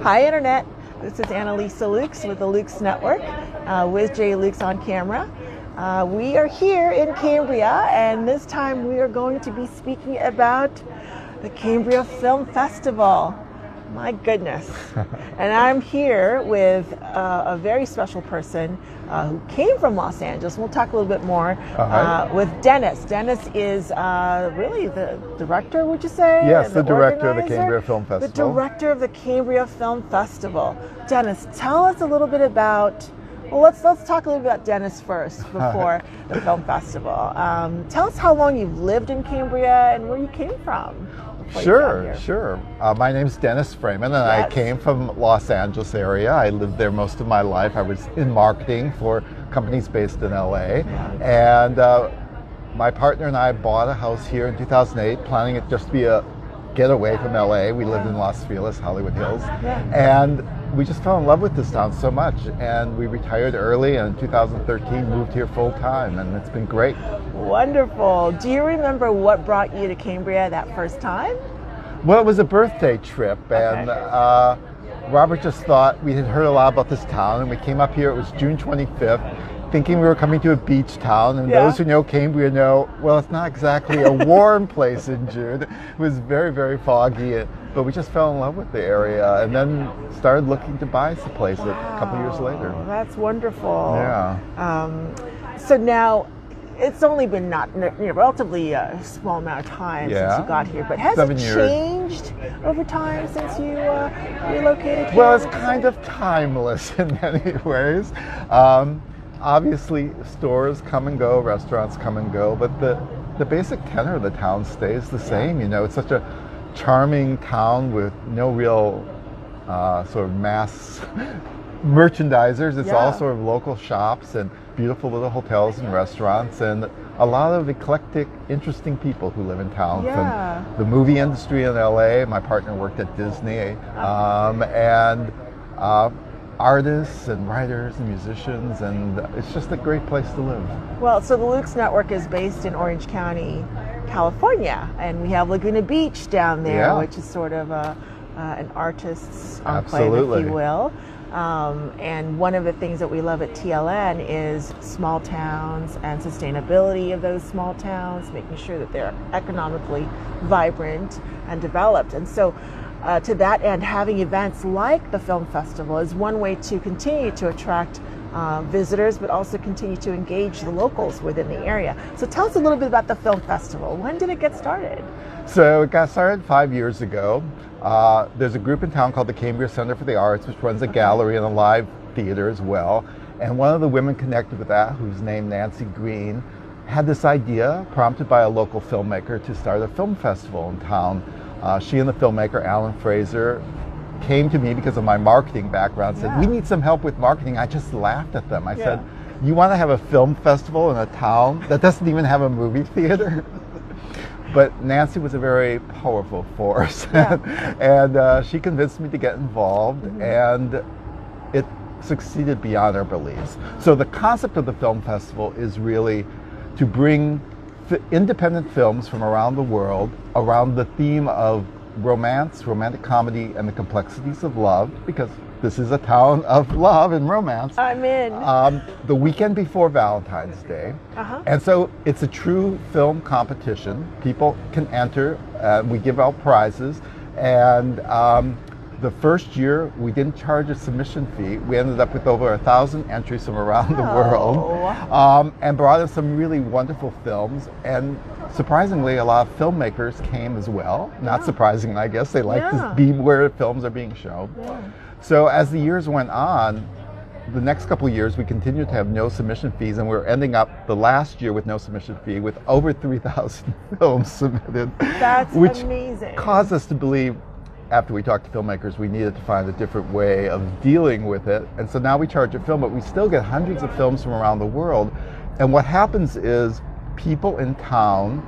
Hi, Internet. This is Annalisa Lukes with the Lukes Network, with Jay Lukes on camera. We are here in Cambria, and this time we are going to be speaking about the Cambria Film Festival. My goodness. And I'm here with a very special person who came from Los Angeles. We'll talk a little bit more with Dennis. Dennis is really the director, would you say? Yes, the director of the Cambria Film Festival. The director of the Cambria Film Festival. Dennis, tell us a little bit about, well, let's talk a little bit about Dennis first before the film festival. Tell us how long you've lived in Cambria and where you came from. Sure. My name's Dennis Freeman, and I came from Los Angeles area. I lived there most of my life. I was in marketing for companies based in LA. And my partner and I bought a house here in 2008, planning it just to be a getaway from LA. We lived in Los Feliz, Hollywood Hills. And we just fell in love with this town so much, and we retired early, and in 2013 moved here full time, and it's been great. Wonderful. Do you remember what brought you to Cambria that first time? Well, it was a birthday trip, and Robert just thought, we had heard a lot about this town, and we came up here. It was June 25th, thinking we were coming to a beach town, and those who know Cambria know, well, it's not exactly a warm place in June. It was very, very foggy, but we just fell in love with the area, and then started looking to buy the place a couple years later. That's wonderful. Yeah. So now, it's only been relatively a small amount of time since you got here, but has it changed over time since you relocated here? Well, it's kind of timeless in many ways. Obviously, stores come and go, restaurants come and go, but the basic tenor of the town stays the same. You know, it's such a charming town with no real sort of mass merchandisers. It's all sort of local shops and beautiful little hotels and restaurants, and a lot of eclectic, interesting people who live in town. From the movie industry in LA, my partner worked at Disney, and artists and writers and musicians, and it's just a great place to live. Well, so the Lukes Network is based in Orange County, California, and we have Laguna Beach down there, which is sort of an artist's enclave, if you will. And one of the things that we love at TLN is small towns and sustainability of those small towns, making sure that they're economically vibrant and developed. And so to that end, having events like the film festival is one way to continue to attract visitors, but also continue to engage the locals within the area. So tell us a little bit about the film festival. When did it get started? So it got started 5 years ago. There's a group in town called the Cambria Center for the Arts, which runs a gallery and a live theater as well. And one of the women connected with that, who's named Nancy Green, had this idea, prompted by a local filmmaker, to start a film festival in town. She and the filmmaker, Alan Fraser, came to me because of my marketing background, said, we need some help with marketing. I just laughed at them. I said, you want to have a film festival in a town that doesn't even have a movie theater? But Nancy was a very powerful force, and she convinced me to get involved, and it succeeded beyond our beliefs. So the concept of the film festival is really to bring independent films from around the world around the theme of romance, romantic comedy, and the complexities of love, because this is a town of love and romance. I'm in. The weekend before Valentine's Day. And so it's a true film competition. People can enter. We give out prizes. And the first year, we didn't charge a submission fee. We ended up with over 1,000 entries from around the world, and brought in some really wonderful films. And surprisingly, a lot of filmmakers came as well. Not surprisingly, I guess. They like to be where films are being shown. So as the years went on, the next couple of years, we continued to have no submission fees, and we're ending up the last year with no submission fee with over 3,000 films submitted. That's amazing. Which caused us to believe, after we talked to filmmakers, we needed to find a different way of dealing with it. And so now we charge a film, but we still get hundreds of films from around the world. And what happens is people in town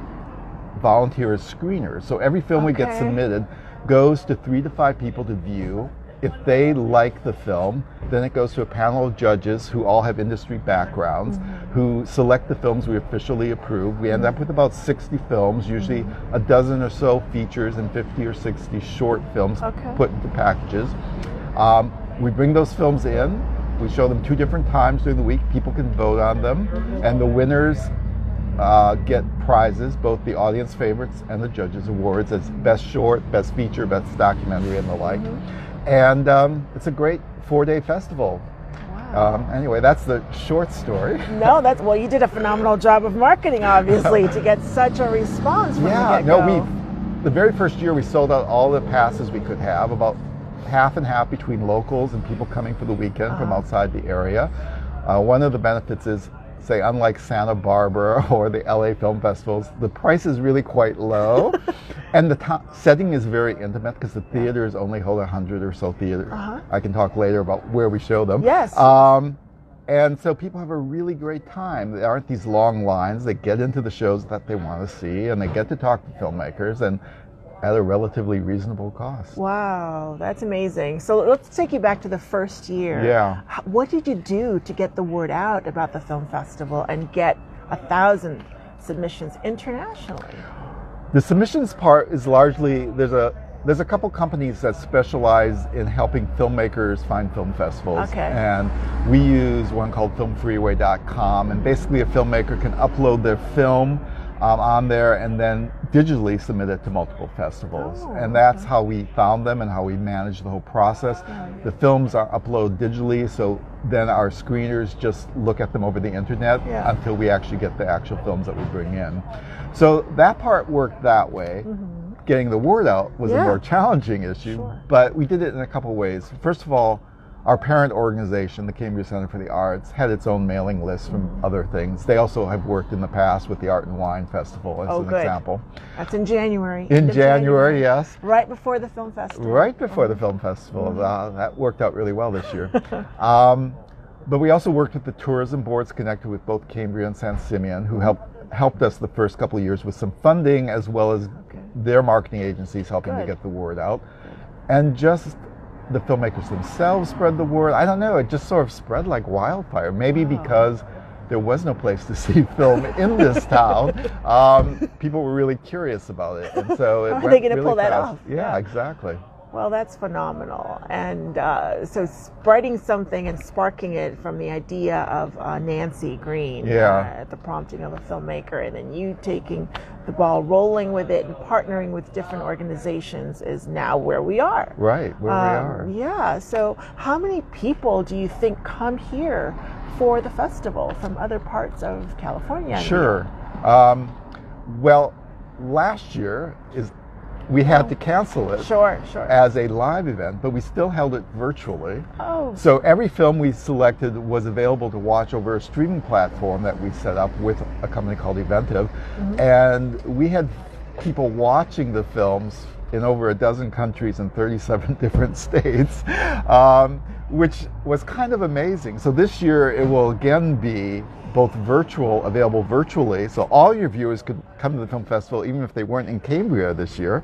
volunteer as screeners. So every film we get submitted goes to 3 to 5 people to view. If they like the film, then it goes to a panel of judges who all have industry backgrounds, who select the films we officially approve. We end up with about 60 films, usually a dozen or so features and 50 or 60 short films put into packages. We bring those films in. We show them 2 different times during the week. People can vote on them, and the winners get prizes, both the audience favorites and the judges' awards as best short, best feature, best documentary, and the like. And it's a great 4-day festival. Wow. Anyway, that's the short story. No, well, you did a phenomenal job of marketing, obviously, to get such a response from the get-go. The very first year we sold out all the passes we could have, about half and half between locals and people coming for the weekend from outside the area. One of the benefits is, say, unlike Santa Barbara or the LA film festivals, the price is really quite low. And the setting is very intimate because the theaters only hold 100 or so theaters. I can talk later about where we show them. Yes. And so people have a really great time. There aren't these long lines. They get into the shows that they want to see, and they get to talk to filmmakers, and at a relatively reasonable cost. Wow, that's amazing. So let's take you back to the first year. Yeah. What did you do to get the word out about the film festival and get 1,000 submissions internationally? The submissions part is largely, there's a couple companies that specialize in helping filmmakers find film festivals. Okay. And we use one called filmfreeway.com, and basically a filmmaker can upload their film on there and then digitally submit it to multiple festivals. And that's how we found them and how we manage the whole process. The films are uploaded digitally, so then our screeners just look at them over the internet until we actually get the actual films that we bring in. So that part worked that way. Getting the word out was a more challenging issue, but we did it in a couple ways. First of all, our parent organization, the Cambria Center for the Arts, had its own mailing list from other things. They also have worked in the past with the Art and Wine Festival as an example. That's in January. In January, yes. Right before the film festival. Right before the film festival. That worked out really well this year. But we also worked with the tourism boards connected with both Cambria and San Simeon, who helped us the first couple of years with some funding, as well as their marketing agencies helping to get the word out. And just the filmmakers themselves spread the word. I don't know, it just sort of spread like wildfire. Maybe because there was no place to see film in this town. People were really curious about it. And so How are they going to pull that off? Yeah, exactly. Well, that's phenomenal. And so spreading something and sparking it from the idea of Nancy Green at the prompting of a filmmaker, and then you taking the ball rolling with it and partnering with different organizations is now where we are. Right, where we are. Yeah, so how many people do you think come here for the festival from other parts of California? Sure. Well, last year we had to cancel it as a live event, but we still held it virtually. So every film we selected was available to watch over a streaming platform that we set up with a company called Eventive. And we had people watching the films in over a dozen countries in 37 different states, which was kind of amazing. So this year it will again be both available virtually, so all your viewers could come to the film festival even if they weren't in Cambria this year,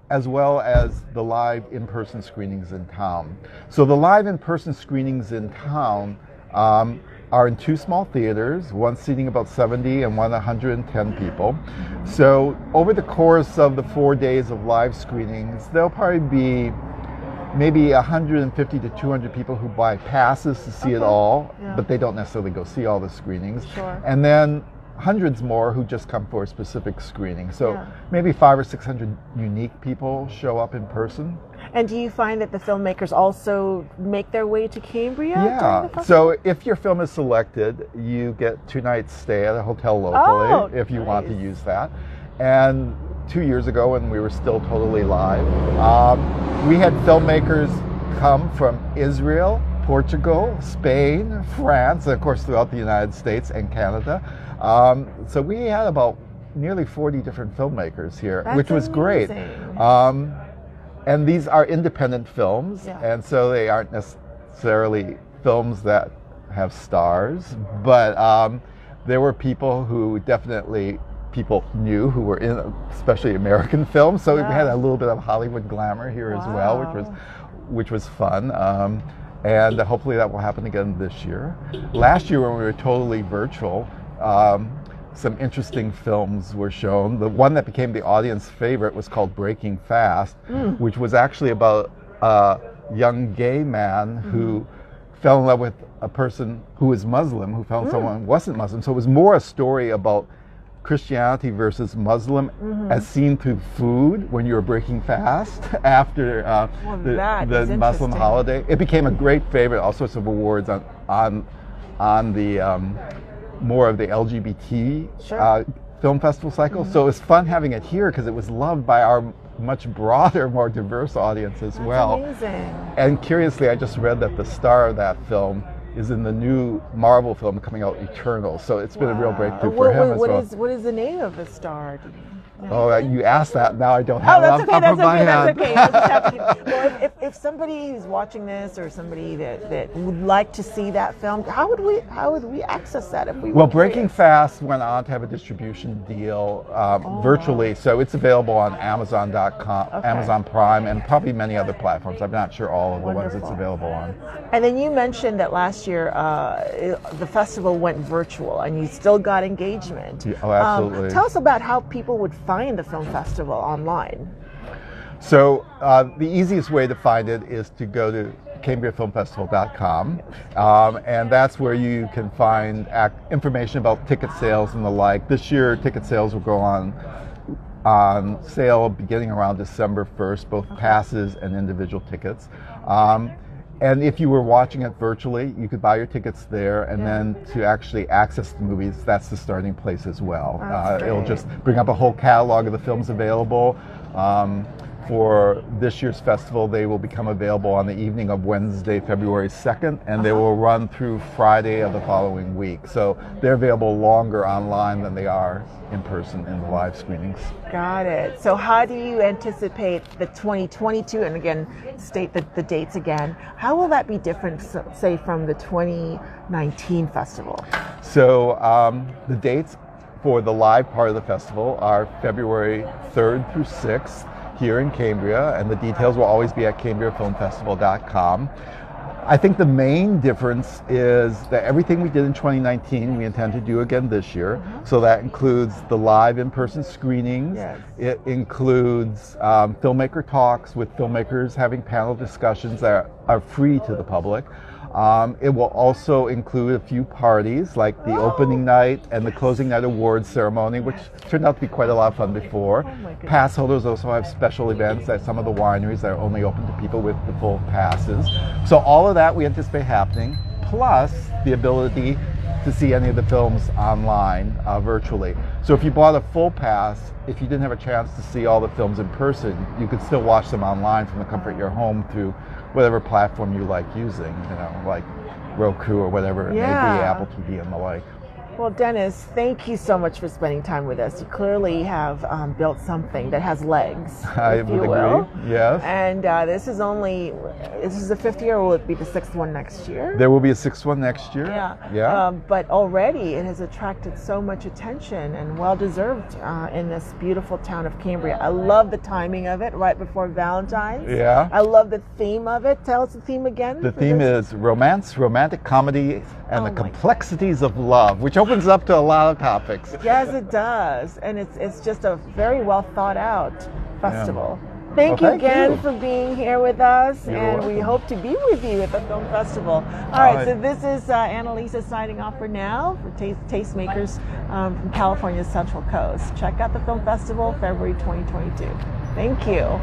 as well as the live in-person screenings in town. So the live in-person screenings in town are in 2 small theaters, one seating about 70 and one 110 people. So over the course of the 4 days of live screenings, there'll probably be maybe 150 to 200 people who buy passes to see it all, but they don't necessarily go see all the screenings. And then hundreds more who just come for a specific screening. So maybe 500 or 600 unique people show up in person. And do you find that the filmmakers also make their way to Cambria during the festival? So if your film is selected, you get 2 nights stay at a hotel locally if you want to use that. And 2 years ago, when we were still totally live, we had filmmakers come from Israel, Portugal, Spain, France, and of course throughout the United States and Canada. So we had about nearly 40 different filmmakers here, which was great. And these are independent films, and so they aren't necessarily films that have stars, but there were people who people knew who were in, especially American films. So we had a little bit of Hollywood glamour here as well, which was fun. And hopefully that will happen again this year. Last year when we were totally virtual, some interesting films were shown. The one that became the audience favorite was called Breaking Fast, which was actually about young gay man who fell in love with a person who was Muslim, who fell in someone who wasn't Muslim. So it was more a story about Christianity versus Muslim as seen through food when you were breaking fast after the Muslim holiday. It became a great favorite, all sorts of awards on the more of the LGBT film festival cycle. So it was fun having it here because it was loved by our much broader, more diverse audience as well. Amazing. And curiously, I just read that the star of that film is in the new Marvel film coming out, Eternal. So it's been a real breakthrough for him as well. What is the name of the star? Oh, you asked that. Now I don't have it off the top of my head. That's okay. Well, if somebody who's watching this or somebody that would like to see that film, how would we access that if we? Well, Breaking Fast went on to have a distribution deal virtually, so it's available on Amazon.com, Amazon Prime, and probably many other platforms. I'm not sure all of the ones it's available on. And then you mentioned that last year the festival went virtual, and you still got engagement. Oh, absolutely. Tell us about how people would find the film festival online. So the easiest way to find it is to go to CambriaFilmFestival.com, and that's where you can find information about ticket sales and the like. This year, ticket sales will go on sale beginning around December 1st, both passes and individual tickets. And if you were watching it virtually, you could buy your tickets there, and then to actually access the movies, that's the starting place as well. It'll just bring up a whole catalog of the films available. For this year's festival, they will become available on the evening of Wednesday, February 2nd, and they will run through Friday of the following week. So they're available longer online than they are in person in the live screenings. Got it. So how do you anticipate the 2022, and again, state the dates again, how will that be different, say, from the 2019 festival? So the dates for the live part of the festival are February 3rd through 6th. Here in Cambria, and the details will always be at CambriaFilmFestival.com. I think the main difference is that everything we did in 2019 we intend to do again this year. So that includes the live in-person screenings. It includes filmmaker talks with filmmakers having panel discussions that are free to the public. It will also include a few parties like the opening night and the closing night awards ceremony, which turned out to be quite a lot of fun before. Pass holders also have special events at some of the wineries that are only open to people with the full passes. So all of that we anticipate happening, plus the ability to see any of the films online virtually. So if you bought a full pass, if you didn't have a chance to see all the films in person, you could still watch them online from the comfort of your home through whatever platform you like using, like Roku or whatever it may be, Apple TV and the like. Well, Dennis, thank you so much for spending time with us. You clearly have built something that has legs, I would agree. Yes. And this is the fifth year, or will it be the sixth one next year? There will be a sixth one next year. Yeah. But already it has attracted so much attention, and well-deserved in this beautiful town of Cambria. I love the timing of it, right before Valentine's. Yeah. I love the theme of it. Tell us the theme again. The theme is romance, romantic comedy, and the complexities of love, which opens up to a lot of topics. Yes, it does, and it's just a very well thought out festival. Thank you again for being here with us, and we hope to be with you at the film festival. All right, so this is Annalisa signing off for now for TasteMakers from California's Central Coast. Check out the film festival, February 2022. Thank you.